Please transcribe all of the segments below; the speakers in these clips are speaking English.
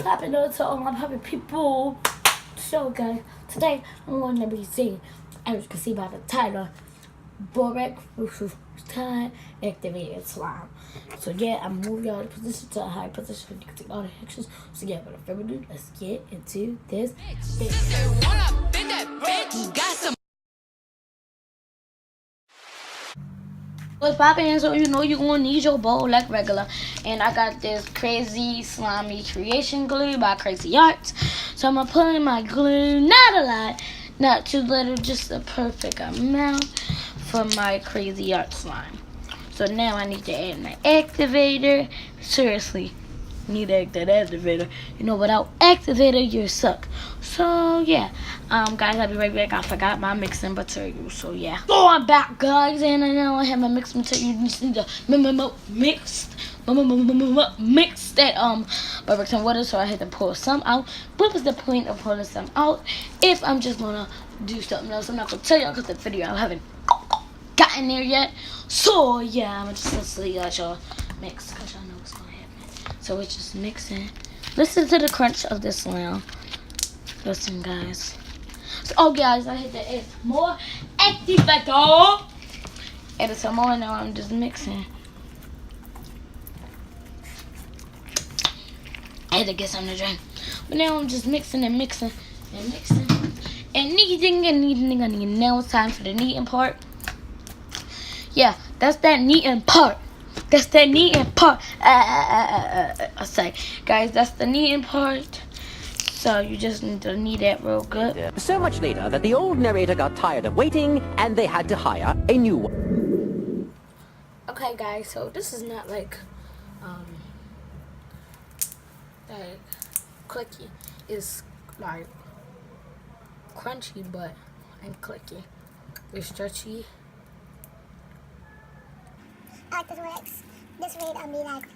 popping to all my popping people. So guys, today I'm going to be seeing, as you can see by the title, Borax versus time activated slime. So yeah, I'm moving y'all to position to a high position. You can take all the actions. So yeah, without further ado, let's get into this. What's poppin'? So you know you're gonna need your bowl like regular, and I got this crazy slimy creation glue by Crazy Arts. So I'm gonna put in my glue, not a lot, not too little, just a perfect amount for my Crazy Art slime. So now I need to add my activator. Seriously, need to add that activator. You know, without activator, you suck. So yeah, guys, I'll be right back. I forgot my mixing material, so yeah. So I'm back, guys, and I now I have my mixing material. You just need to mix that Borax and water. So I had to pour some out. What was the point of pouring some out if I'm just gonna do something else? I'm not gonna tell y'all because the video I haven't gotten there yet. So yeah, I'm just gonna let y'all mix because y'all know what's gonna happen. So it's just mixing. Listen to the crunch of this slime. Listen, guys. So, oh, guys, I had to add more activator. Add some more. Now I'm just mixing. I had to get something to drink. But now I'm just mixing and mixing and mixing. And kneading. Now it's time for the kneading part. Yeah, that's that kneading part. That's that kneading part. I say, guys, that's the kneading part. So you just need to knead that real good. So much later that the old narrator got tired of waiting and they had to hire a new one. Okay, guys, so this is not like clicky. It's like crunchy, but ain't clicky. It's stretchy. I like this Borax. This rate I'll be like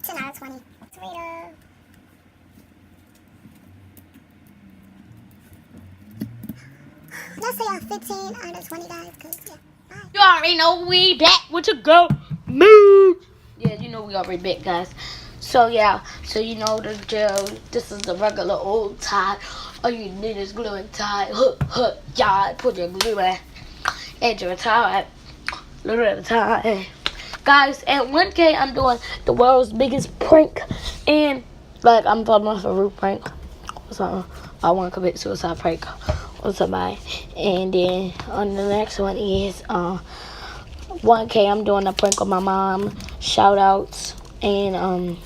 10 out of 20. This rate let's say a 15 out of 20, guys, because yeah. Bye. You already know we back with your go move. Yeah, you know we already back, guys. So yeah, so you know the gel. This is the regular old tie. All you need is glue and tie. Yeah, put your glue in. Add your tie. Little at a time. Guys, at 1K, I'm doing the world's biggest prank. And, like, I'm falling off a roof prank or something. I want to commit suicide prank on somebody. And then, on the next one is 1K, I'm doing a prank on my mom. Shout outs. And,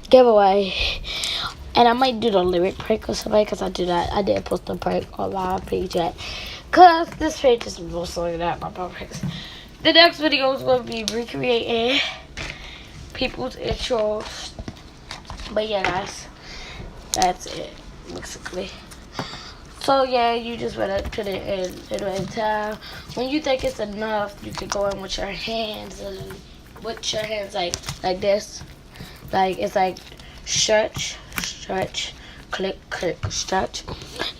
giveaway. And I might do the lyric prank or something because I do that. I did post a prank on my page yet. Because this page is mostly that my pranks. The next video is going to be recreating people's intros. But yeah, guys, that's it, basically. So yeah, you just want to put it in time. When you think it's enough, you can go in with your hands and with your hands like this. Like it's like stretch, click, stretch.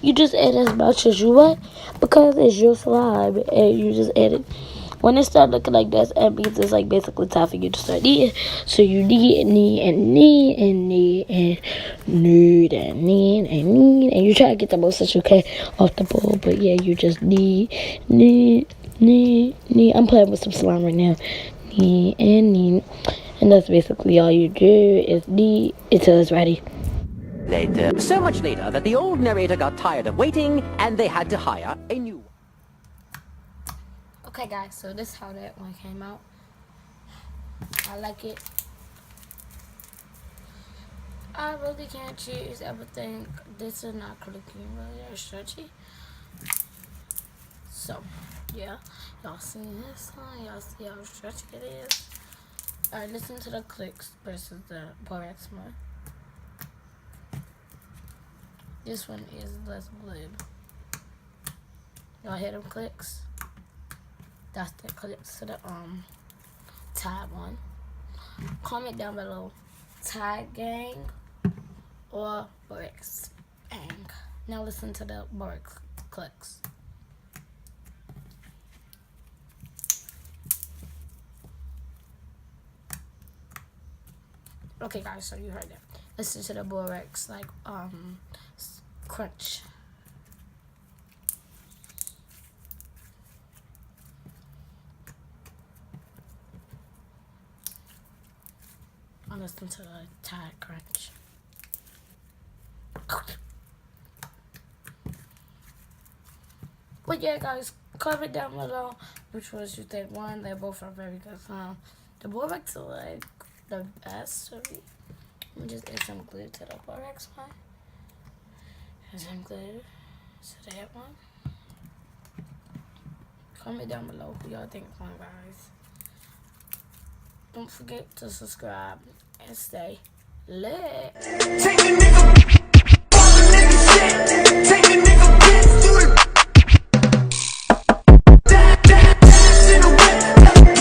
You just add as much as you want because it's your slime, and you just add it. When it starts looking like this, it means it's like basically time for you to start kneading. So you knead, and you try to get the most that you can off the bowl. But yeah, you just knead. I'm playing with some slime right now. Knead. And that's basically all you do is knead until it's ready. Later. So much later that the old narrator got tired of waiting and they had to hire a new one. Okay, guys, so this is how that one came out. I like it. I really can't choose everything. This is not clicking really or stretchy. So, yeah. Y'all see this one? Y'all see how stretchy it is? Alright, listen to the clicks versus the Borax one. This one is less glib. Y'all hear them clicks? That's the clicks to the Tide one. Comment down below, Tide gang or Borax gang. Now listen to the Borax clicks. Okay, guys, so you heard that. Listen to the Borax, like, crunch. I listen to the Tide crunch. But yeah, guys, comment down below which ones you think won. They both are very good. The Borax are like the best to me. Let me just add some glue to the Borax one. And some glue to that one. Comment down below who y'all think won, guys. Don't forget to subscribe and stay lit.